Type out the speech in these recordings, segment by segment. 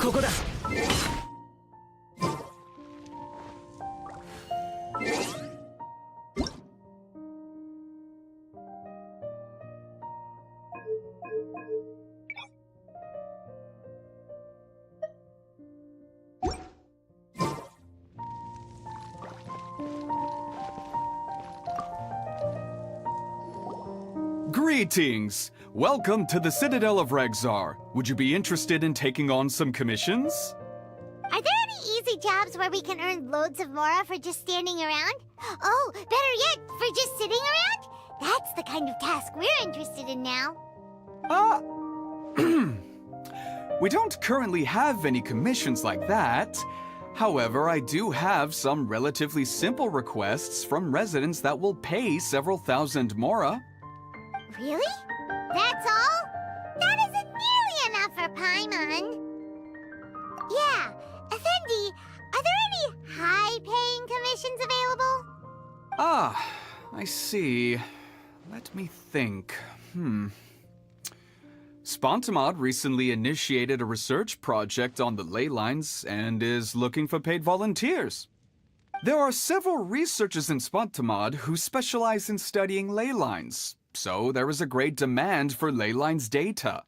ここだ。Greetings! Welcome to the Citadel of Regzar. Would you be interested in taking on some commissions? Are there any easy jobs where we can earn loads of mora for just standing around? Oh, better yet, for just sitting around? That's the kind of task we're interested in now. We don't currently have any commissions like that. However, I do have some relatively simple requests from residents that will pay several thousand mora. Really? That's all? That isn't nearly enough for Paimon. Yeah, Effendi, are there any high-paying commissions available? Ah, I see. Let me think. Spontamod recently initiated a research project on the ley lines and is looking for paid volunteers. There are several researchers in Spontamod who specialize in studying ley lines, so there is a great demand for ley lines data.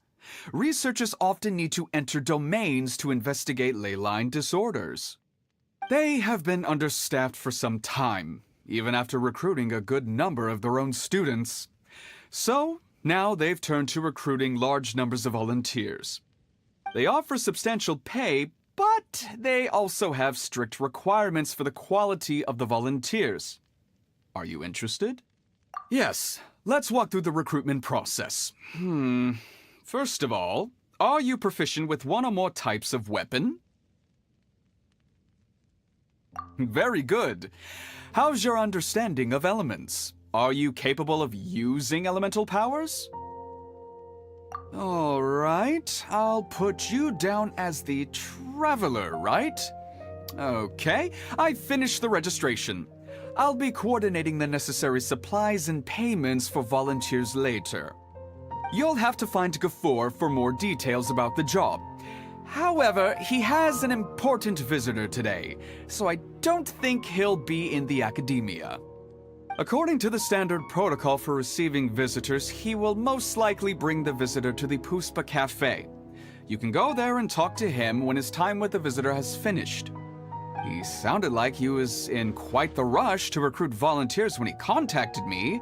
Researchers often need to enter domains to investigate ley line disorders. They have been understaffed for some time, even after recruiting a good number of their own students. So, now they've turned to recruiting large numbers of volunteers. They offer substantial pay, but they also have strict requirements for the quality of the volunteers. Are you interested? Yes, let's walk through the recruitment process. First of all, are you proficient with one or more types of weapon? Very good. How's your understanding of elements? Are you capable of using elemental powers? All right, I'll put you down as the Traveler, right? Okay, I finished the registration. I'll be coordinating the necessary supplies and payments for volunteers later. You'll have to find Gafoor for more details about the job. However, he has an important visitor today, so I don't think he'll be in the academia. According to the standard protocol for receiving visitors, he will most likely bring the visitor to the Puspa Cafe. You can go there and talk to him when his time with the visitor has finished. He sounded like he was in quite the rush to recruit volunteers when he contacted me,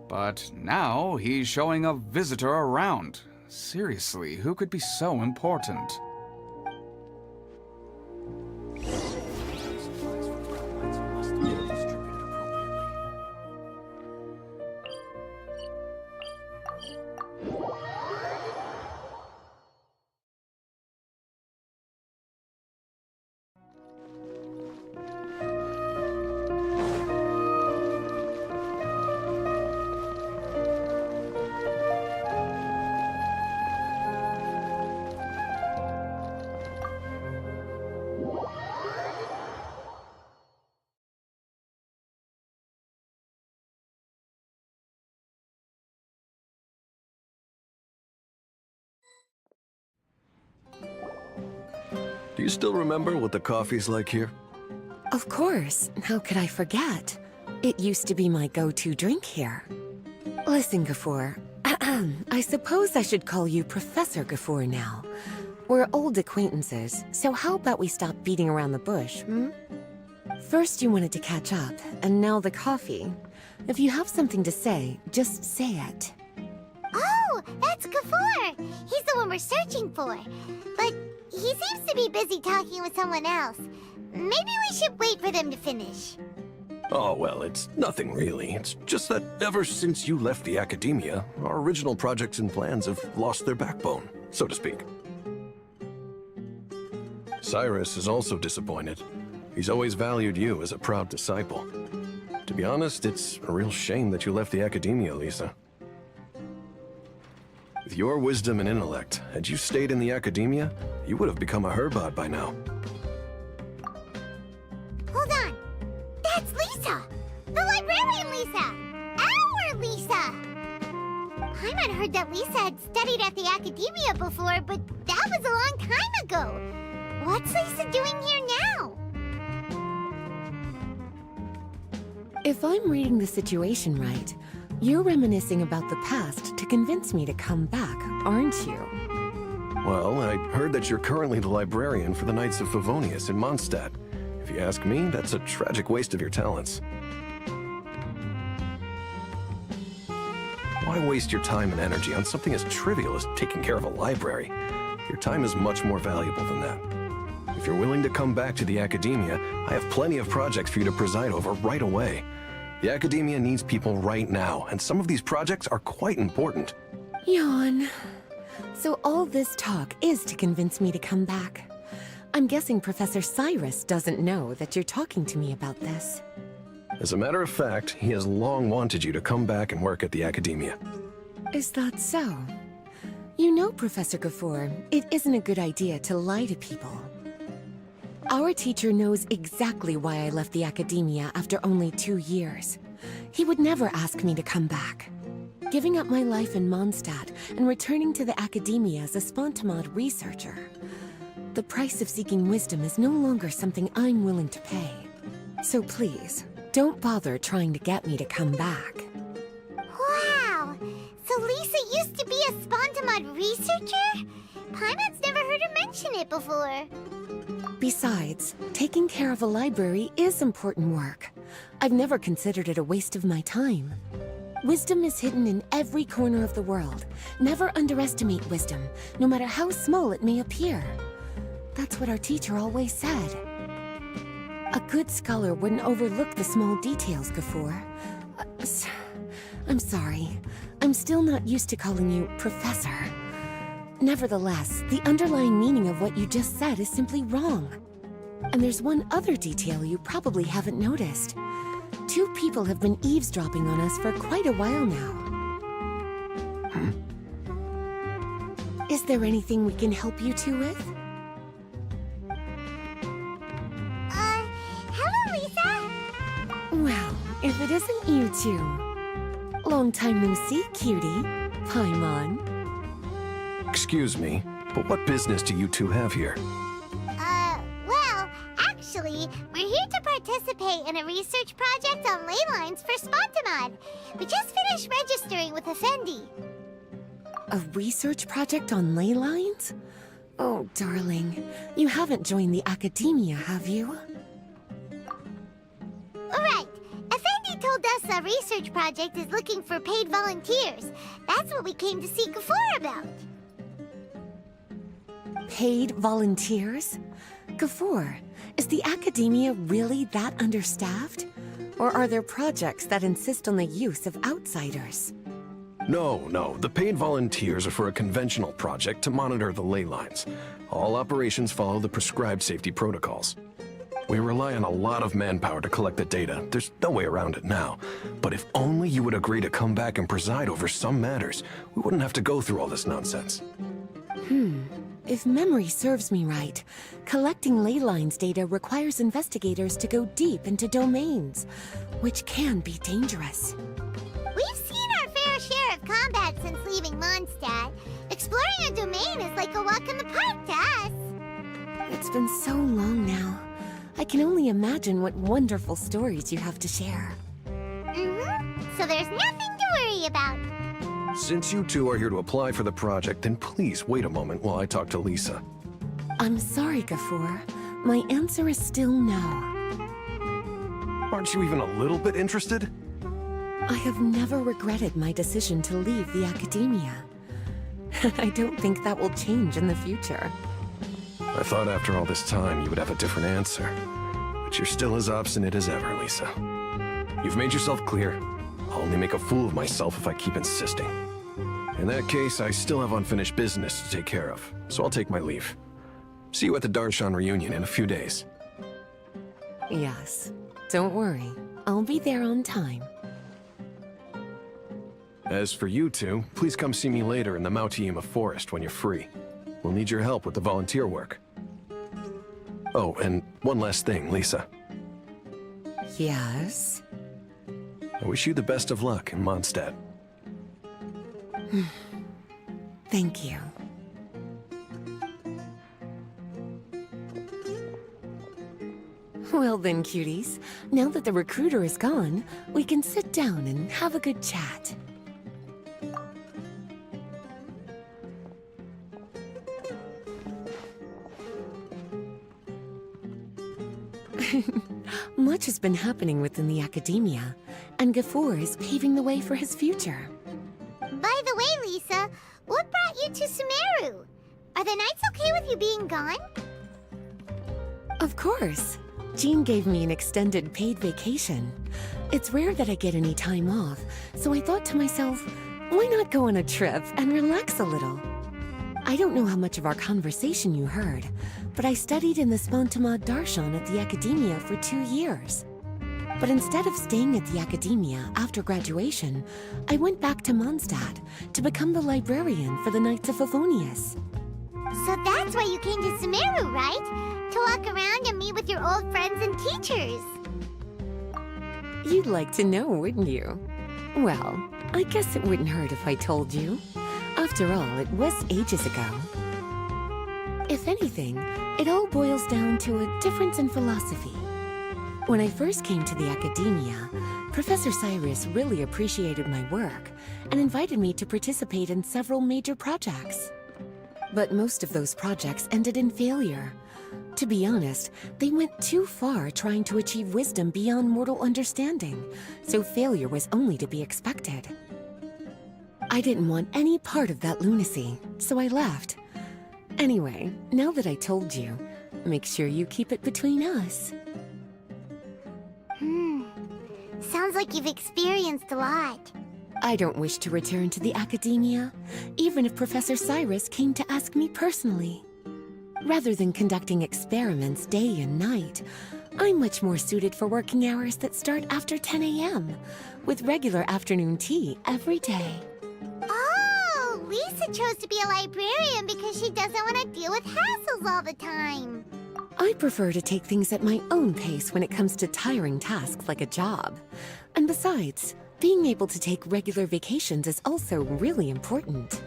but now he's showing a visitor around. Seriously, who could be so important? Do you still remember what the coffee's like here? Of course. How could I forget? It used to be my go-to drink here. Listen, Gafoor. I suppose I should call you Professor Gafoor now. We're old acquaintances, so how about we stop beating around the bush, First you wanted to catch up, and now the coffee. If you have something to say, just say it. Oh, that's Gafoor. He's the one we're searching for. But he seems to be busy talking with someone else. Maybe we should wait for them to finish. Oh, well, it's nothing really. It's just that ever since you left the academia, our original projects and plans have lost their backbone, so to speak. Cyrus is also disappointed. He's always valued you as a proud disciple. To be honest, it's a real shame that you left the academia, Lisa. With your wisdom and intellect, had you stayed in the academia, you would have become a Herbad by now. Hold on. That's Lisa! The librarian Lisa! Our Lisa! Paimon heard that Lisa had studied at the academia before, but that was a long time ago. What's Lisa doing here now? If I'm reading the situation right, you're reminiscing about the past to convince me to come back, aren't you? Well, I heard that you're currently the librarian for the Knights of Favonius in Mondstadt. If you ask me, that's a tragic waste of your talents. Why waste your time and energy on something as trivial as taking care of a library? Your time is much more valuable than that. If you're willing to come back to the Academia, I have plenty of projects for you to preside over right away. The Academia needs people right now, and some of these projects are quite important. Yawn. So all this talk is to convince me to come back. I'm guessing Professor Cyrus doesn't know that you're talking to me about this. As a matter of fact, he has long wanted you to come back and work at the Academia. Is that so? You know, Professor Gafoor, it isn't a good idea to lie to people. Our teacher knows exactly why I left the Academia after only 2 years. He would never ask me to come back. Giving up my life in Mondstadt and returning to the Academia as a Spontamod researcher. The price of seeking wisdom is no longer something I'm willing to pay. So please, don't bother trying to get me to come back. Wow! So Lisa used to be a Spontamod researcher? Paimon's never heard her mention it before. Besides, taking care of a library is important work. I've never considered it a waste of my time. Wisdom is hidden in every corner of the world. Never underestimate wisdom, no matter how small it may appear. That's what our teacher always said. A good scholar wouldn't overlook the small details, Gafoor. I'm sorry. I'm still not used to calling you Professor. Nevertheless, the underlying meaning of what you just said is simply wrong. And there's one other detail you probably haven't noticed. 2 people have been eavesdropping on us for quite a while now. Is there anything we can help you two with? Hello, Lisa? Well, if it isn't you two. Long time no see, cutie. Paimon. Excuse me, but what business do you two have here? Well, actually, we're here to participate in a research project on ley lines for Spontamod. We just finished registering with Effendi. A research project on ley lines? Oh, darling. You haven't joined the Academia, have you? Right. Effendi told us a research project is looking for paid volunteers. That's what we came to see Gafoor about. Paid volunteers? Gafoor, is the Academia really that understaffed? Or are there projects that insist on the use of outsiders? No, the paid volunteers are for a conventional project to monitor the ley lines. All operations follow the prescribed safety protocols. We rely on a lot of manpower to collect the data. There's no way around it now. But if only you would agree to come back and preside over some matters, we wouldn't have to go through all this nonsense. If memory serves me right, collecting ley lines data requires investigators to go deep into domains, which can be dangerous. We've seen our fair share of combat since leaving Mondstadt. Exploring a domain is like a walk in the park to us. It's been so long now. I can only imagine what wonderful stories you have to share. So there's nothing to worry about. Since you two are here to apply for the project, then please wait a moment while I talk to Lisa. I'm sorry, Gafoor. My answer is still no. Aren't you even a little bit interested? I have never regretted my decision to leave the Academia. I don't think that will change in the future. I thought after all this time you would have a different answer. But you're still as obstinate as ever, Lisa. You've made yourself clear. I'll only make a fool of myself if I keep insisting. In that case, I still have unfinished business to take care of, so I'll take my leave. See you at the Darshan reunion in a few days. Yes. Don't worry. I'll be there on time. As for you two, please come see me later in the Mautiima forest when you're free. We'll need your help with the volunteer work. Oh, and one last thing, Lisa. Yes? I wish you the best of luck in Mondstadt. Thank you. Well then, cuties, now that the recruiter is gone, we can sit down and have a good chat. Much has been happening within the academia, and Gafur is paving the way for his future. By the way, Lisa, what brought you to Sumeru? Are the nights okay with you being gone? Of course. Jean gave me an extended paid vacation. It's rare that I get any time off, so I thought to myself, why not go on a trip and relax a little? I don't know how much of our conversation you heard, but I studied in the Spontamad Darshan at the Academia for 2 years. But instead of staying at the Academia after graduation, I went back to Mondstadt to become the librarian for the Knights of Favonius. So that's why you came to Sumeru, right? To walk around and meet with your old friends and teachers. You'd like to know, wouldn't you? Well, I guess it wouldn't hurt if I told you. After all, it was ages ago. If anything, it all boils down to a difference in philosophy. When I first came to the Academia, Professor Cyrus really appreciated my work and invited me to participate in several major projects. But most of those projects ended in failure. To be honest, they went too far trying to achieve wisdom beyond mortal understanding, so failure was only to be expected. I didn't want any part of that lunacy, so I left. Anyway, now that I told you, make sure you keep it between us. Sounds like you've experienced a lot. I don't wish to return to the Academia, even if Professor Cyrus came to ask me personally. Rather than conducting experiments day and night, I'm much more suited for working hours that start after 10 a.m., with regular afternoon tea every day. Oh, Lisa chose to be a librarian because she doesn't want to deal with hassles all the time. I prefer to take things at my own pace when it comes to tiring tasks like a job. And besides, being able to take regular vacations is also really important.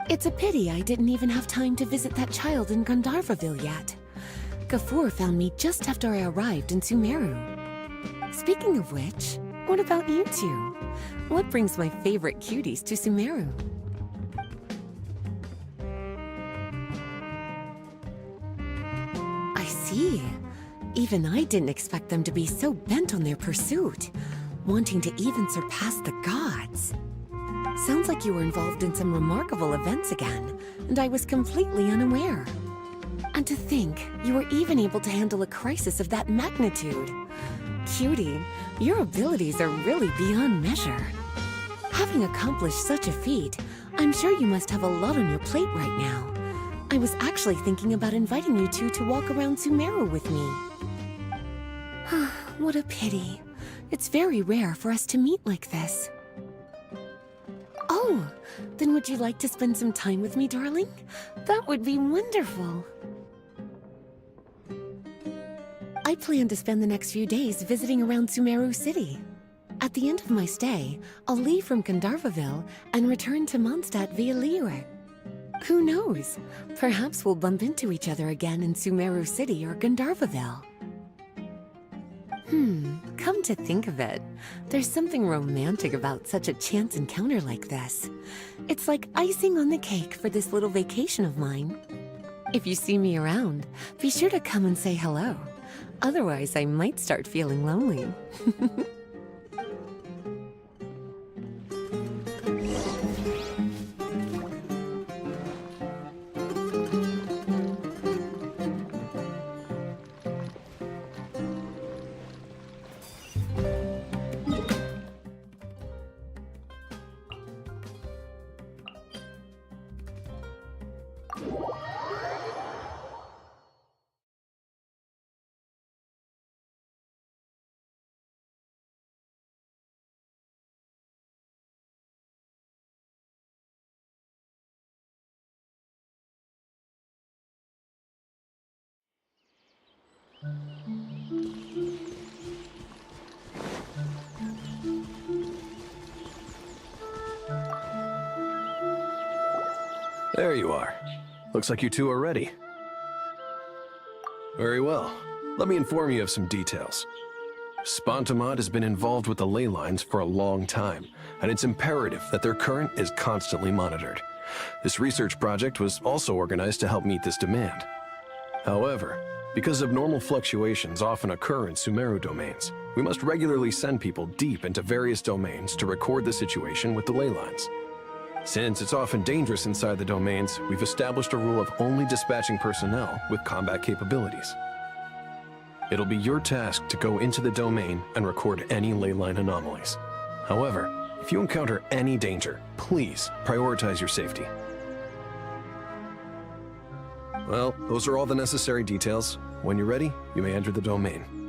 It's a pity I didn't even have time to visit that child in Gandharvaville yet. Gafur found me just after I arrived in Sumeru. Speaking of which, what about you two? What brings my favorite cuties to Sumeru? I see. Even I didn't expect them to be so bent on their pursuit, wanting to even surpass the gods. Sounds like you were involved in some remarkable events again, and I was completely unaware. And to think, you were even able to handle a crisis of that magnitude. Cutie, your abilities are really beyond measure. Having accomplished such a feat, I'm sure you must have a lot on your plate right now. I was actually thinking about inviting you two to walk around Sumeru with me. What a pity. It's very rare for us to meet like this. Oh, then would you like to spend some time with me, darling? That would be wonderful. I plan to spend the next few days visiting around Sumeru City. At the end of my stay, I'll leave from Gandharvaville and return to Mondstadt via Liyue. Who knows? Perhaps we'll bump into each other again in Sumeru City or Gandharvaville. Come to think of it, there's something romantic about such a chance encounter like this. It's like icing on the cake for this little vacation of mine. If you see me around, be sure to come and say hello. Otherwise, I might start feeling lonely. There you are. Looks like you two are ready. Very well. Let me inform you of some details. Spontamod has been involved with the ley lines for a long time, and it's imperative that their current is constantly monitored. This research project was also organized to help meet this demand. However, because abnormal fluctuations often occur in Sumeru domains, we must regularly send people deep into various domains to record the situation with the ley lines. Since it's often dangerous inside the domains, we've established a rule of only dispatching personnel with combat capabilities. It'll be your task to go into the domain and record any ley line anomalies. However, if you encounter any danger, please prioritize your safety. Well, those are all the necessary details. When you're ready, you may enter the domain.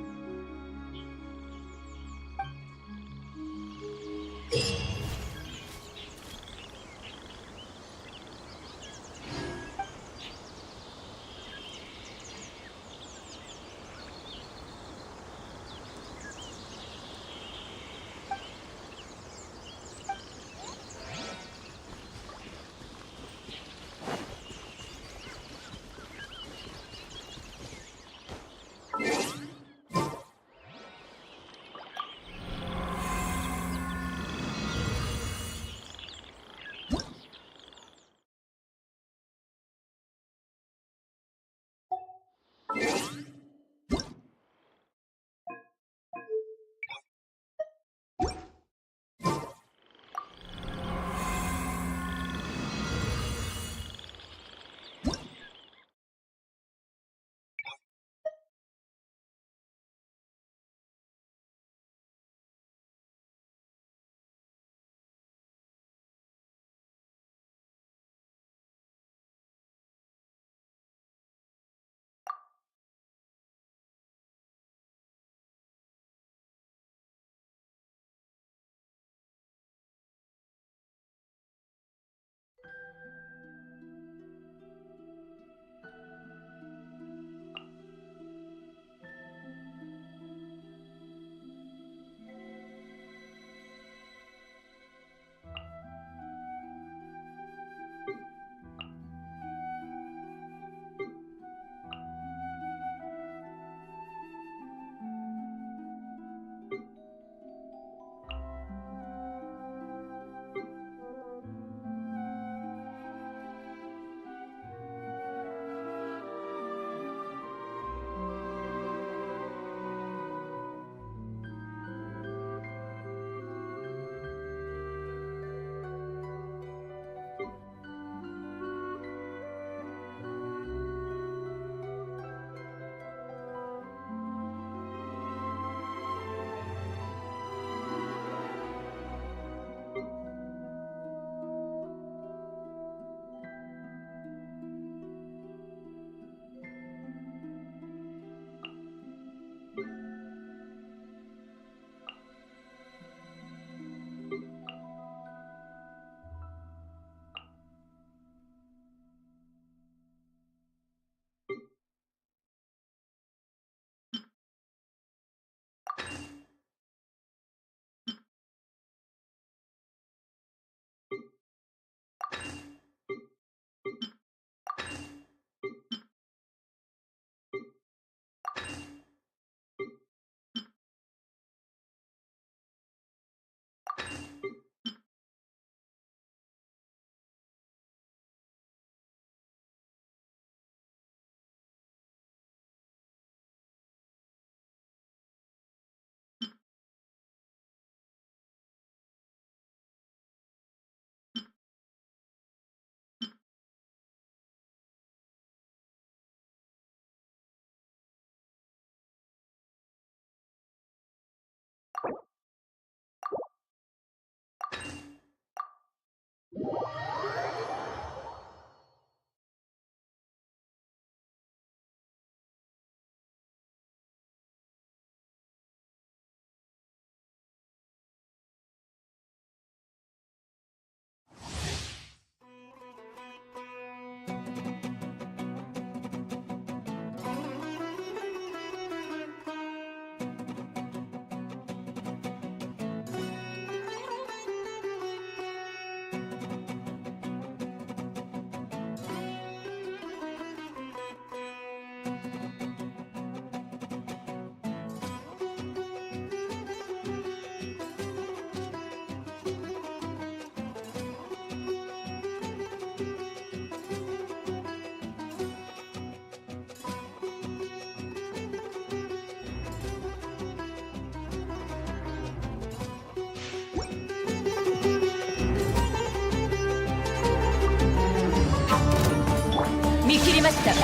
ました。魚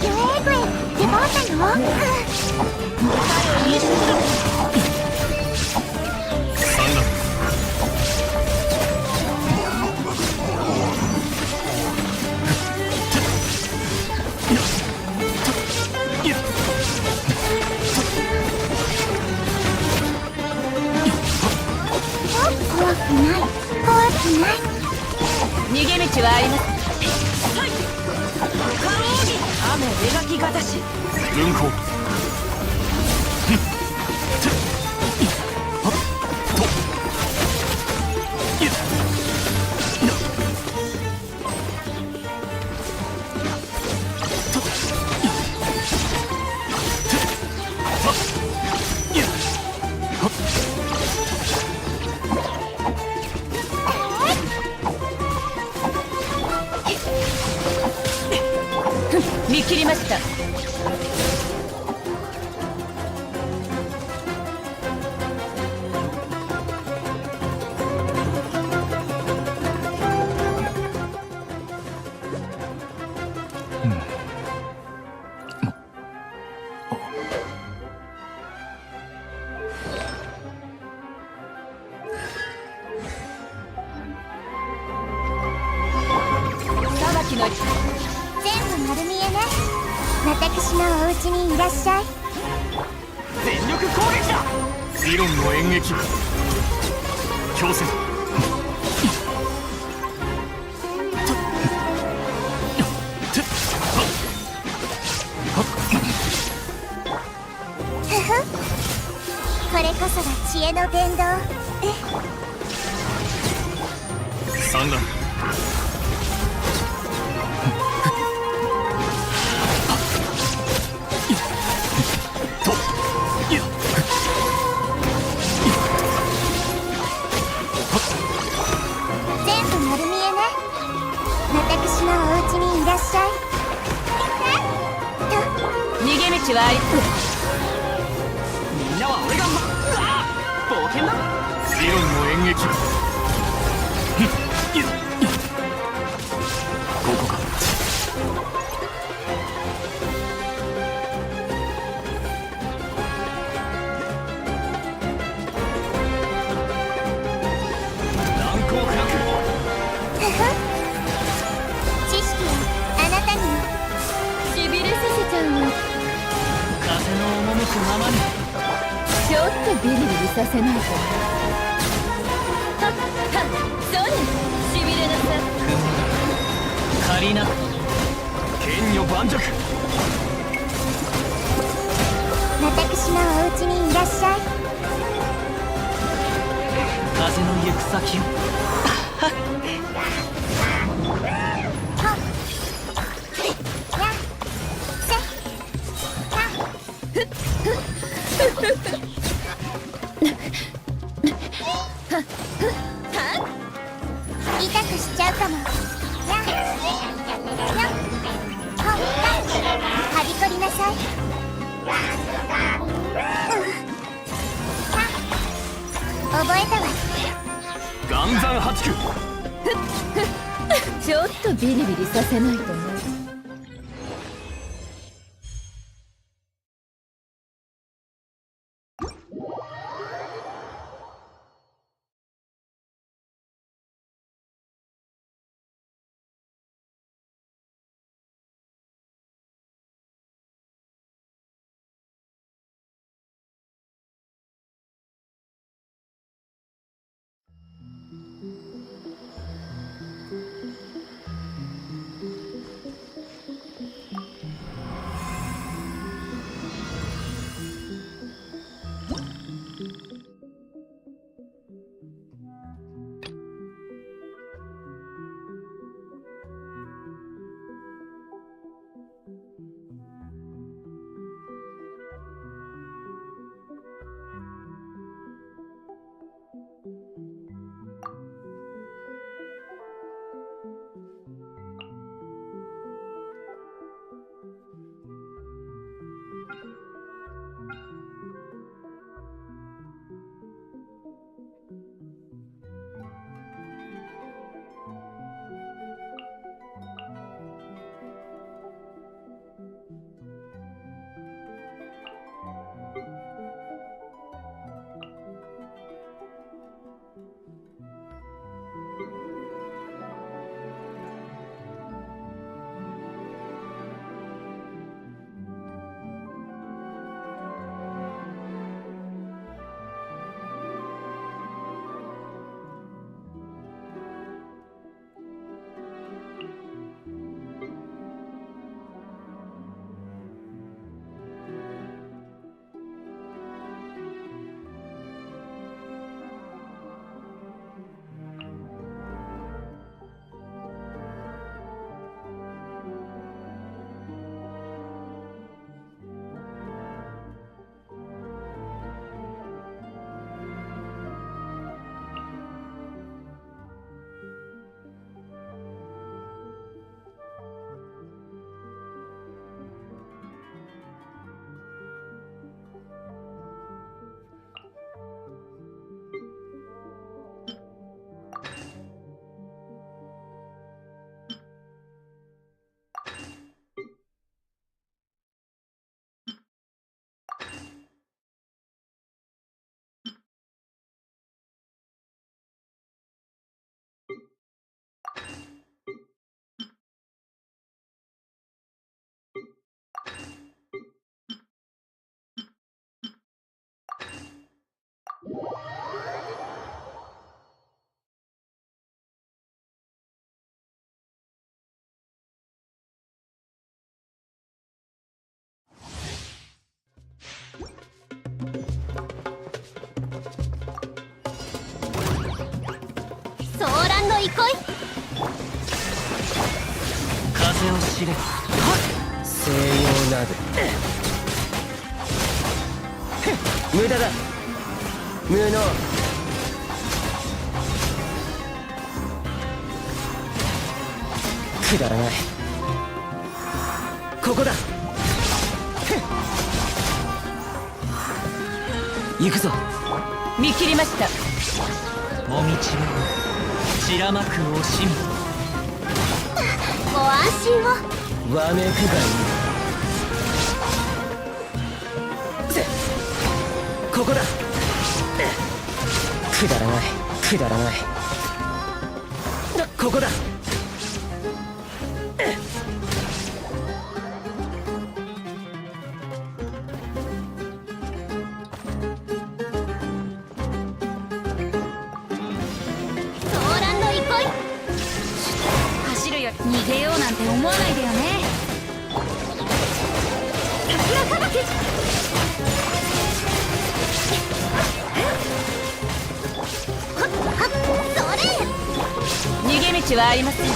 影笛出回ったの？怖くない、怖くない。逃げ道はあります。雨描きがたし。運行。見切りました。裁きの全部丸見えね。私のお家にいらっしゃい。全力攻撃だ。理論の演劇強制。これこそが知恵の伝道。産卵。全部丸見えね。私のお家にいらっしゃい。逃げ道はあり。みんなは俺が冒険だ。理論の演劇ここか。難攻不落。知識はあなたにも。しびれさせちゃうの。風の赴くままに。ちょっとビリビリさせないと。はっはっ、そうね。しびれなさ。借りな。剣女盤石。私のお家にいらっしゃい。風の行く先を。痛くしちゃうかも。やっやっほっはびこりなさい。覚えたわ。岩山八九。ちょっとビリビリさせないとね。憩い。風を知れ。西洋など無駄だ。無能。くだらない。ここだ。行くぞ。見切りました。もみちを散らまく惜しみ。ご安心を。わめくがいい。ここだ。くだらない。くだらない。ここだ。走るより逃げようなんて思わないでよね。桜さばき。逃げ道はありません。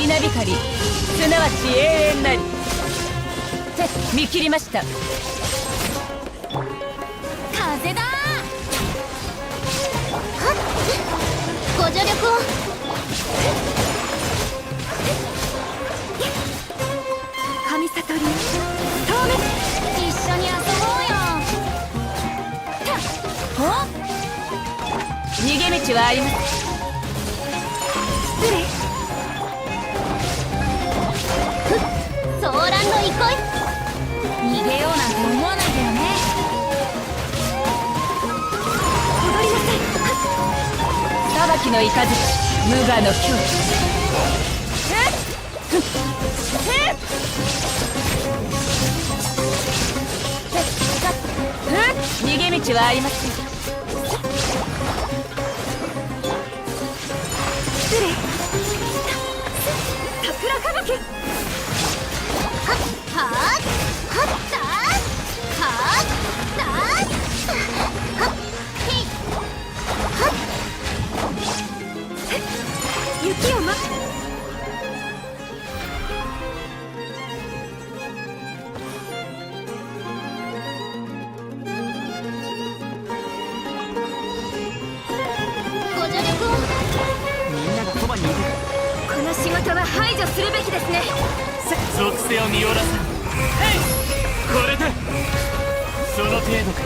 稲光、すなわち永遠なり。見切りました。風だ。ご助力を。神悟り、透明。一緒に遊ぼうよ。逃げ道はあります。失礼。ソーランの憩い。逃げようなんて思わないでよね。踊りなさい。裁きの雷、無我の境地。逃げ道はありません。失礼。桜吹雪。はっはっはったはったはっへいはっ。雪を待つ。ご助力を。みんながそばにいる。この仕事は排除するべきですね。属性を見下ろさん。これでその程度か。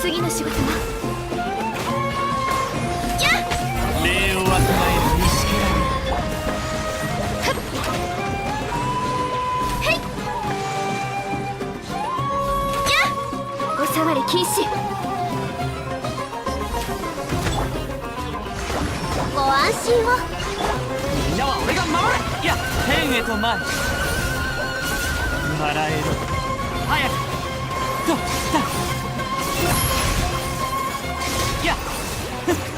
次の仕事は礼を与える錦お触り禁止。ご安心を。みんなは俺が守る。いや、天へと前。笑えろ。早く。とだ。いや。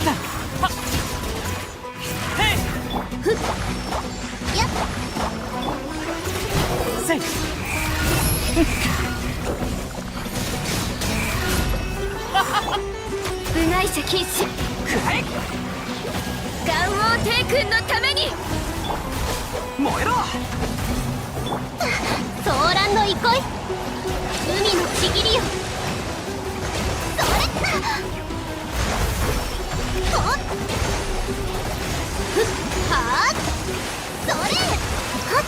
だ。は。へい。やっ。せい。部外者禁止。くらえ。元王帝君のために。燃えろ。ソーランの憩い。海のちぎりよ。それほっふっはっそれはっ。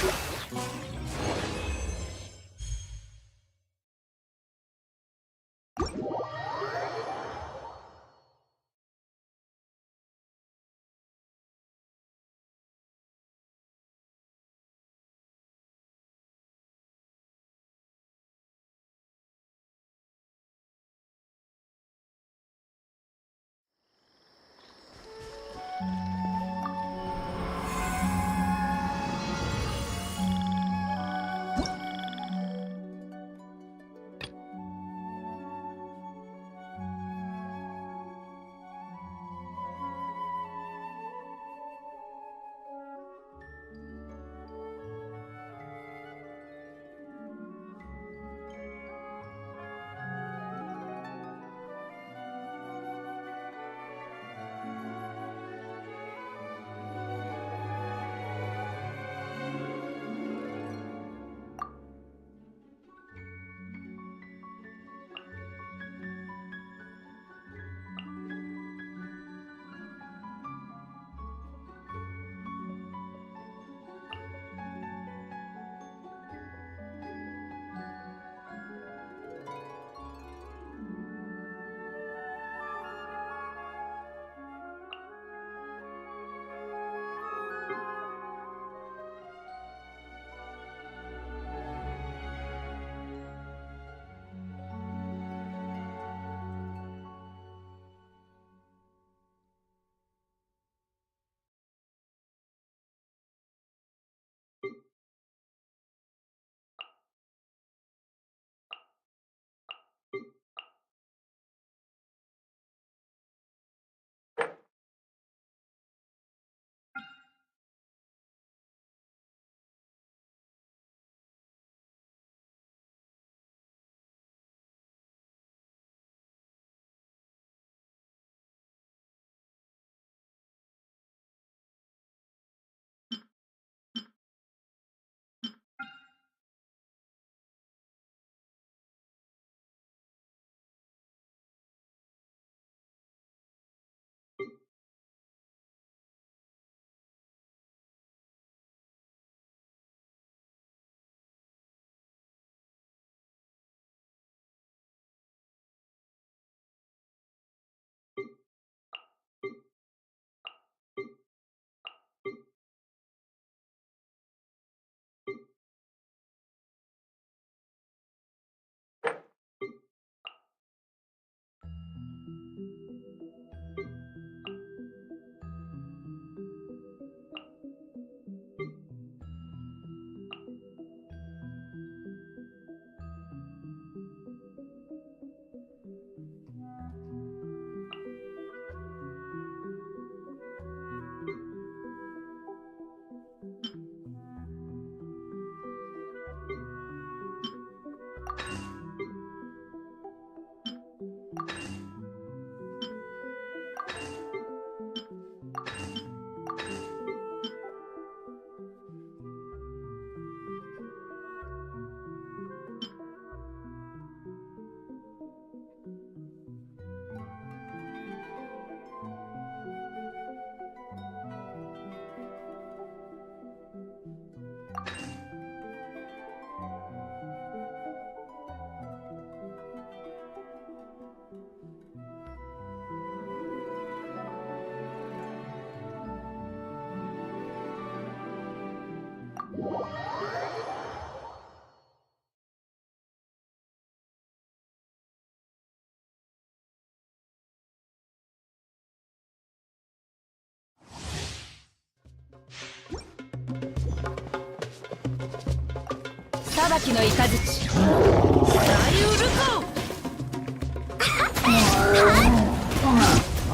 裁きの雷大ウルコ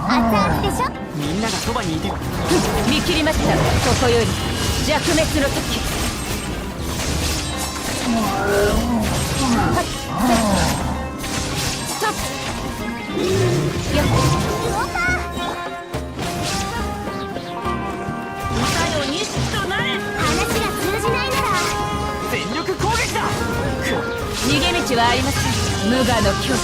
熱々でしょ。みんながそばにいてる。見切りました。ここより弱滅の時。ストップ。よっ歌よ西となれ。話が通じないなら全力攻撃だ。逃げ道はありません。無我の境地。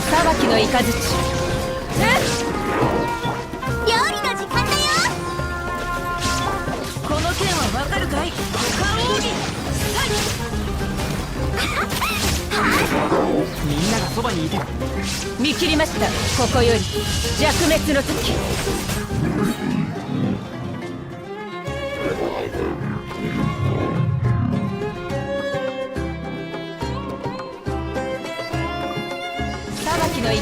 裁きの雷料理の時間だよ。この剣はわかるかい。みんながそばにいてる。見切りました。ここより弱滅の時。裁きの雷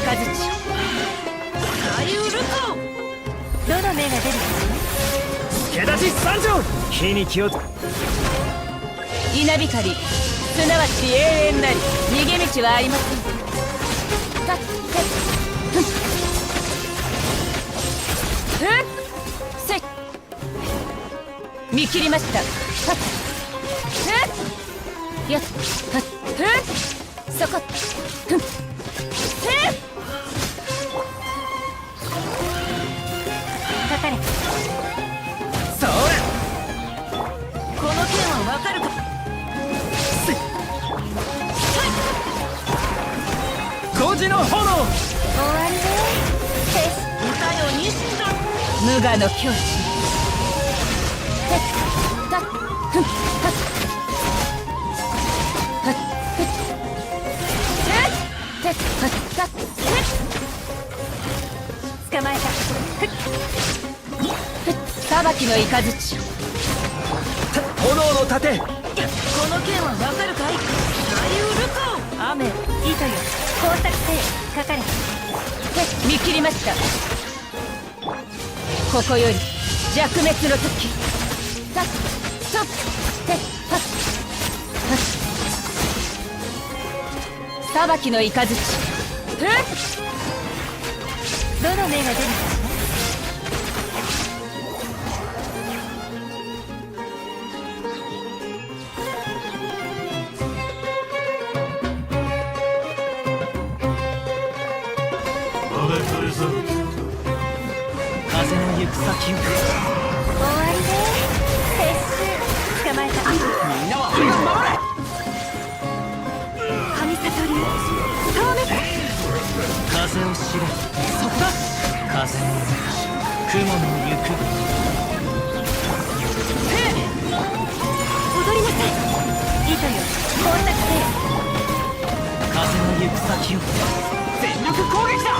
大ウルコどの目が出るか。助立ち参上。火に気をつ。稲光すなわち永遠なり。逃げ道はありません。さっせっ見切りました。はっよっはっそこかかれ。そうだ。この剣はわかるか。5時の炎。終わりね。歌よ西だ。無我の境地。へったふんはっはっふっへっはったへっ捕まえた。ふっふっ裁きの雷。炎の盾。この剣はわかるかい。大ウルコ雨糸よ工作せかかれ。見切りました。ここより弱滅の時。さっそっはっはっ裁きの雷どの目が出るか。風の行く先を。終わりね。撤収。捕まえた。みんなは俺が守れ。神里流遠目。風を知れ。そこだ。風の中雲の行く。踊りなさい。糸よ工作せ。風の行く先を。全力攻撃だ。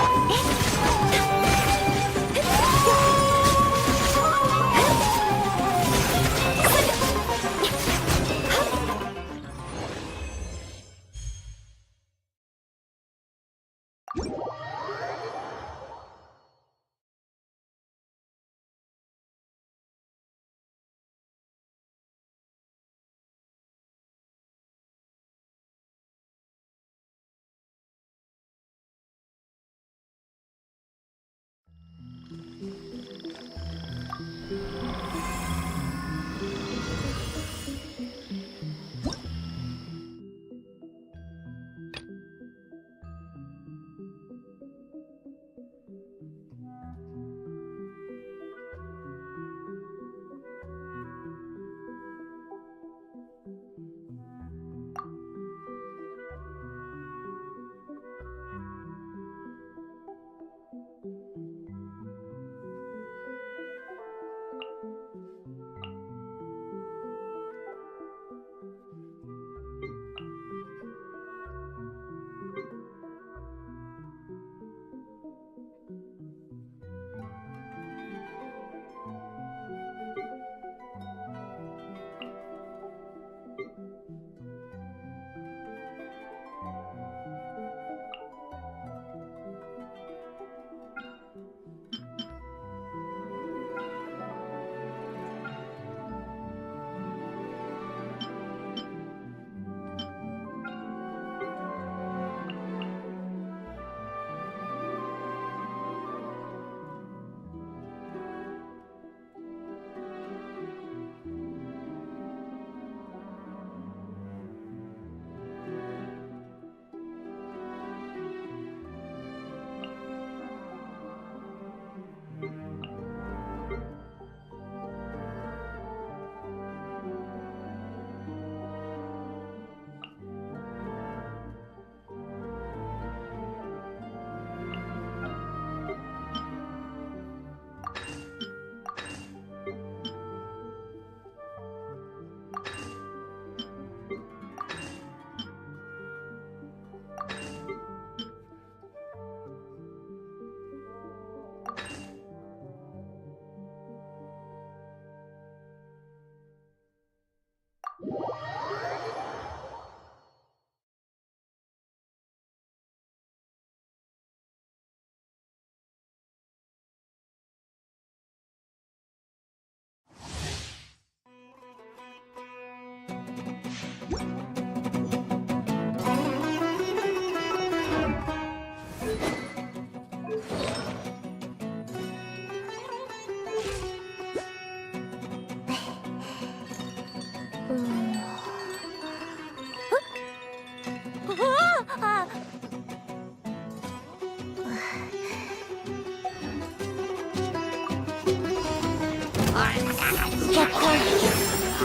結婚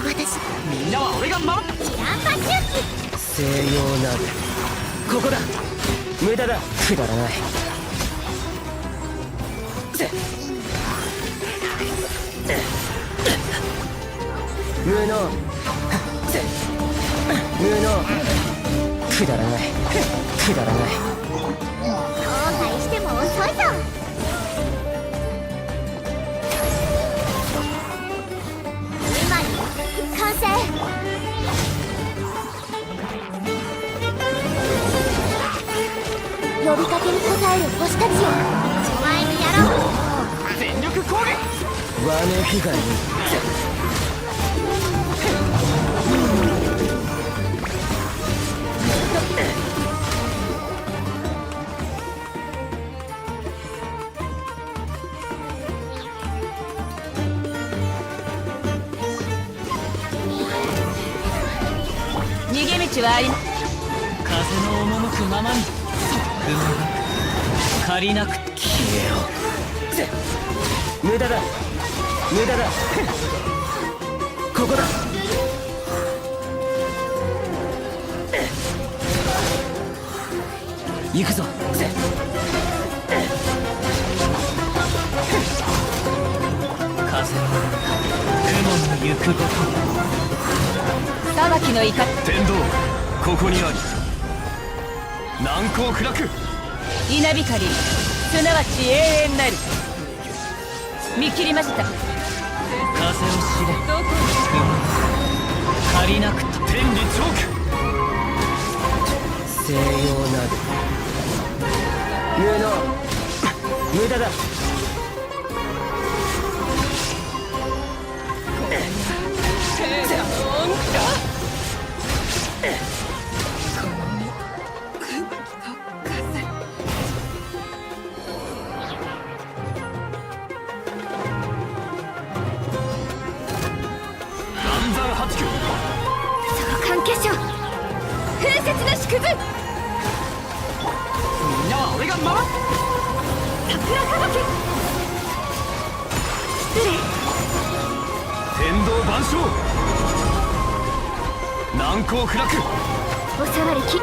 私みんなは俺が守っナンパ中西洋鍋ここだ無駄だくだらない無能無能くだらないくだらない後悔しても遅いぞ今に完成呼びかけに応える星たちよお前にやろう全力攻撃わめくがいい逃げ道はあり風の赴くままに借りなく消えろ無駄だ無駄だここだ行くぞ風の雲の行くごと裁きの怒り天道ここにあり難攻不落稲光すなわち永遠なり見切りました風を知れ借りなくと天理チョーク西洋鍋無能無駄だ暗山八九関係者風雪の縮図みんなは俺が守っ桜吹雪失礼天道万象難攻不落おさわりき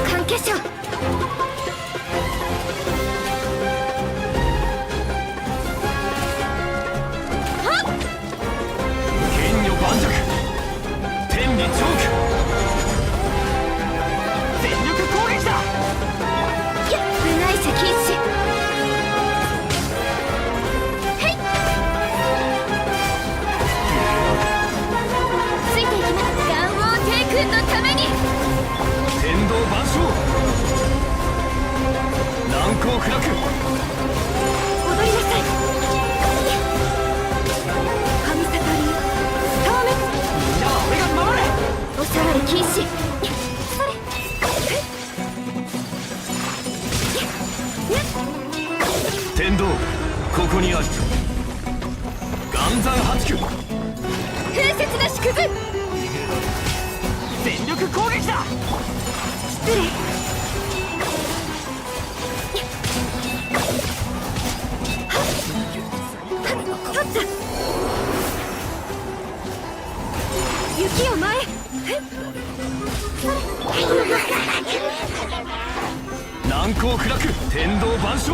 関係者剣女盤石天理チョーク全力攻撃だ部内者禁止へいついていきます願望帝君のために天道万象難攻不落踊りなさい神悟り透明みんなは俺が守れおさわり禁止それ天道ここにあり岩山八九風雪の縮図全力攻撃だ失礼雪を前へ難攻不落天道万象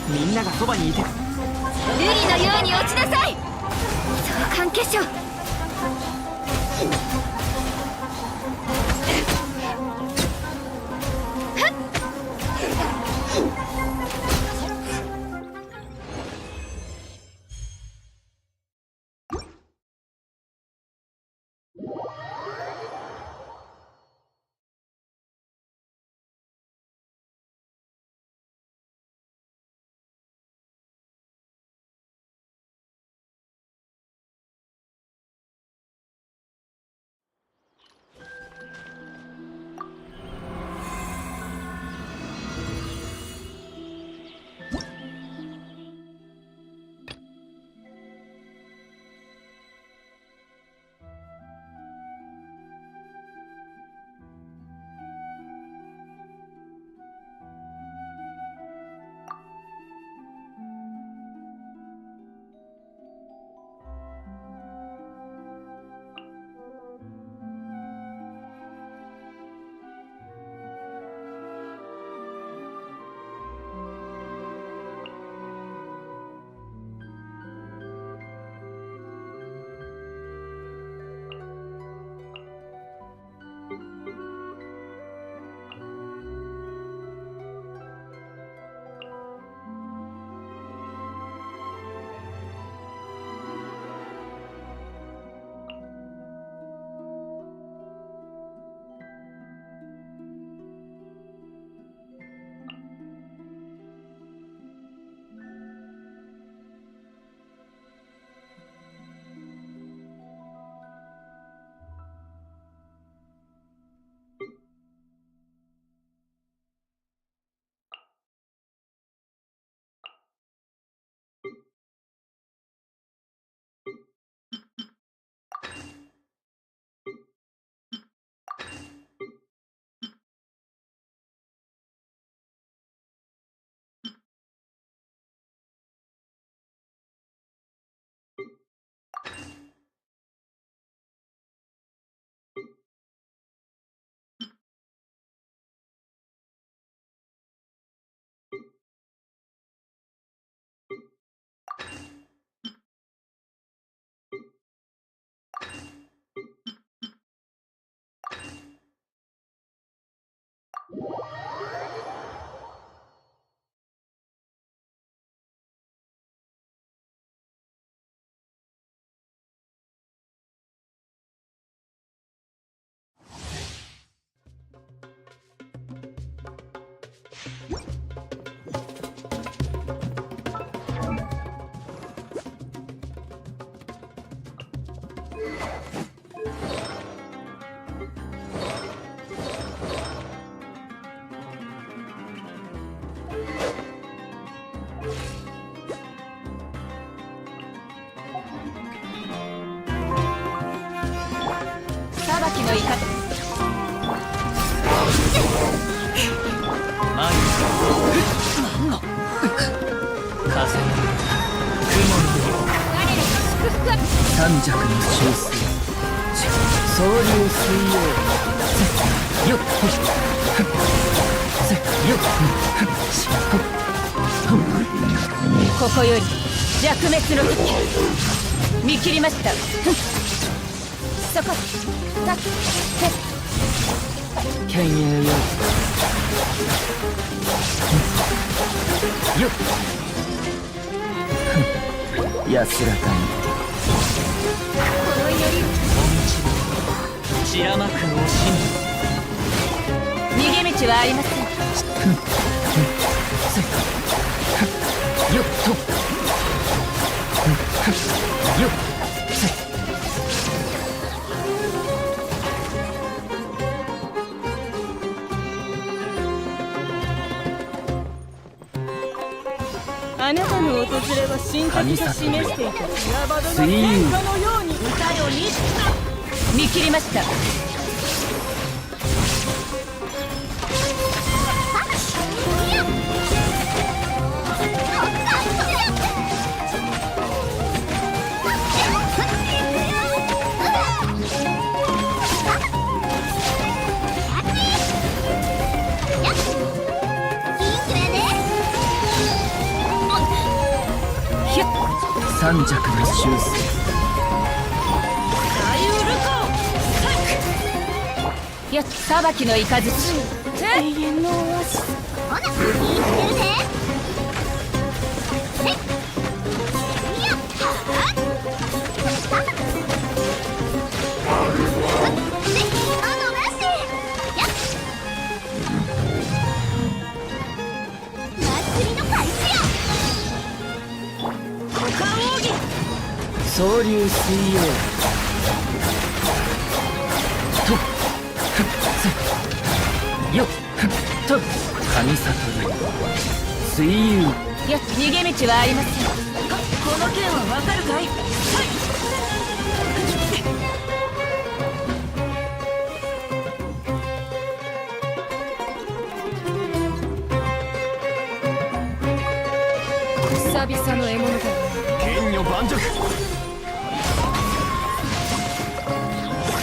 みんながそばにいて瑠璃のように落ちなさい召喚結晶ばきのイカ前に風雲の三尺の修正総流水曜よっよっここより弱滅の時見切りましたそこだって剣友よよっ安らかにこのより散らまく惜し逃げ道はありませんみよっとよっあなたの訪れは神神が作示していた岩場の水遊天下のように歌よに見切りました三尺の修正やっ裁きの雷永遠のオアシスほら、聞いてるぜ。せっ。やっはっ。せっ、なし。やっ。祭りの開始よ。股間奥義総流水曜とよっと神悟り水遊やっ逃げ道はありませんこの剣はわかるかい久々の獲物だ剣女盤石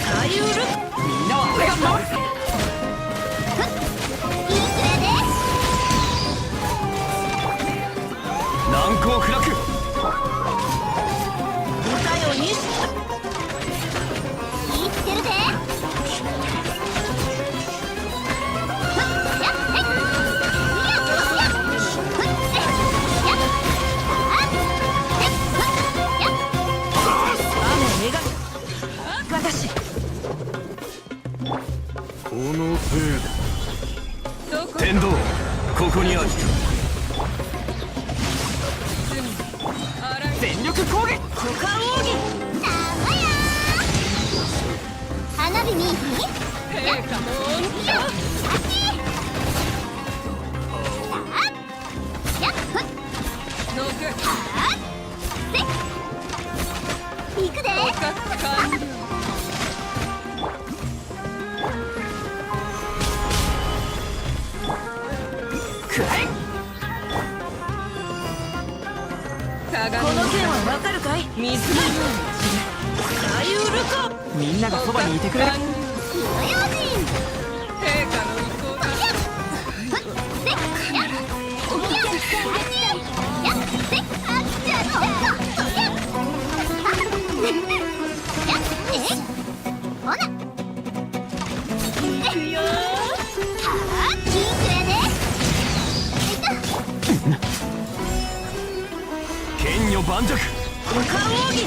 左右ルみんなは俺が守るいいくらで。難攻不落歌よに生きてるぜ。やっ、へっ。やっ、やっ。ふっ、せっ。やっ。はっ。せっ。ふっ、やっ。雨描く私この程どこ度天道ここにある全力攻撃股間奥義なんわやー。花火見いひん。陛下の恩よっ、あっち。さあ。やっ、ふっ。のくはっ。せっ。行くで。完了くらえこの剣はわかるかい水のように左右ルコみんながそばにいてくれる火の用心。陛下の意向だやっ。ふっ。せっ。やっ。やっ。あっち。やっ。せっ。あっち。やっ。やっ。えっ。ほな。いくよはあ、いいくらで。剣女盤石股間奥義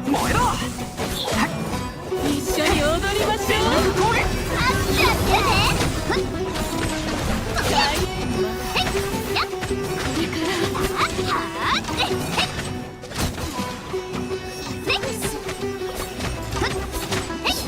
燃えろ一緒に踊りましょう全力攻撃あっちやってるで。ふっ。やっ。へっ。やっ。はあ。せっ。へっ。せっ。ふっ。へっ。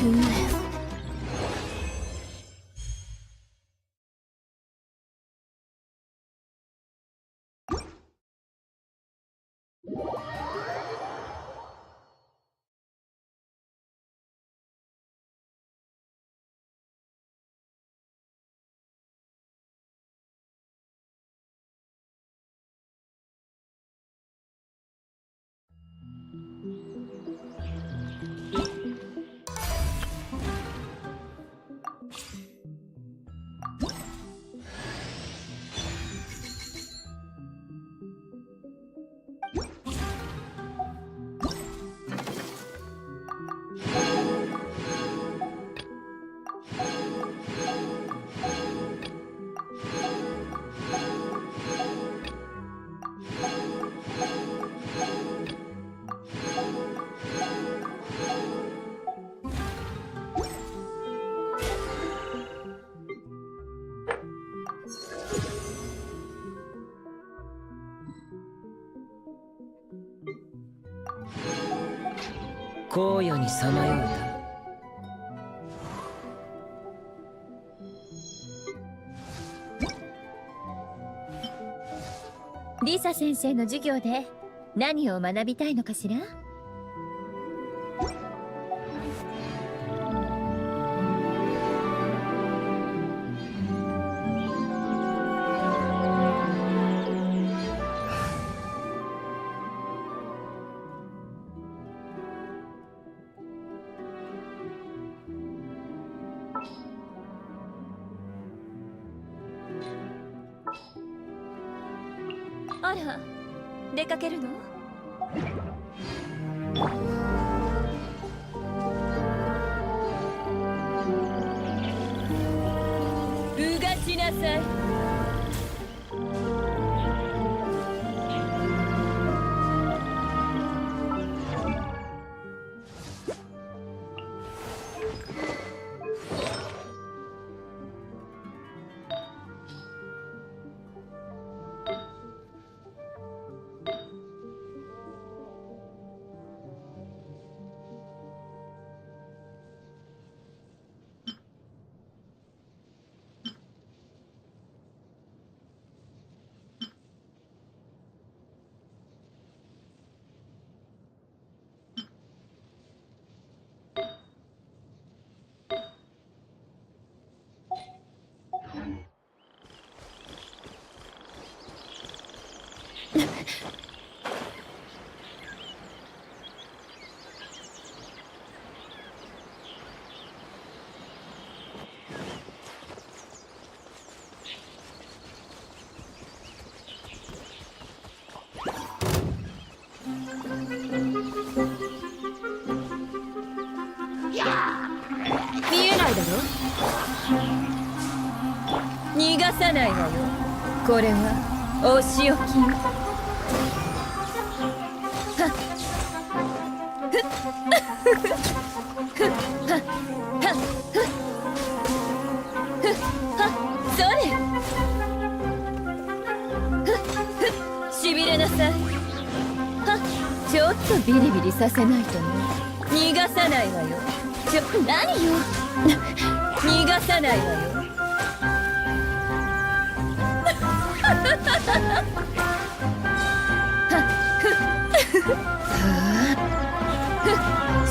荒野にさまようた。リサ先生の授業で何を学びたいのかしら？あら、出かけるの？うがちなさい。見えないだろ？逃がさないわよ。これはお仕置きよ。はっふっふっはっはっふっふっはっそれふっふっしびれなさい。はっちょっとビリビリさせないとね。逃がさないわよ。何よ逃がさないわよ。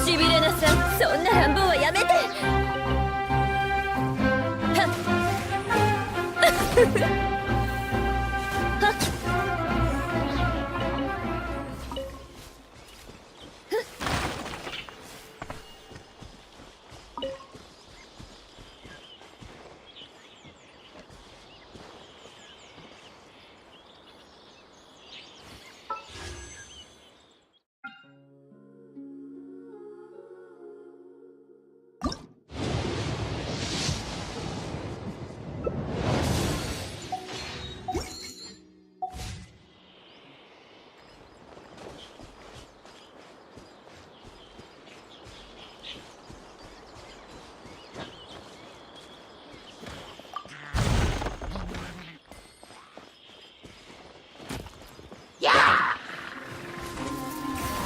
しびれなさい。そんな乱暴はやめて。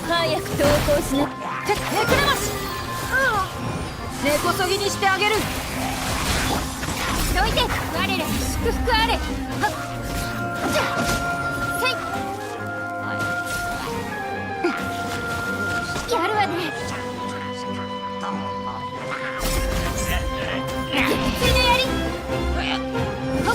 早く投降しな。手くれまし。根こそぎにしてあげる。どいて我らに祝福あれ。はっじゃせいやるわね。ついでやり。ほ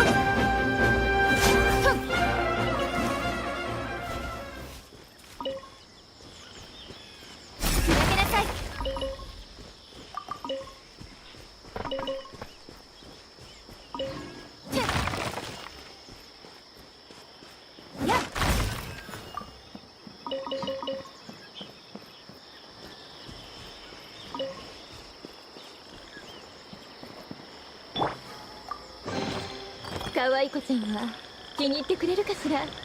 っ可愛い子ちゃんは気に入ってくれるかしら。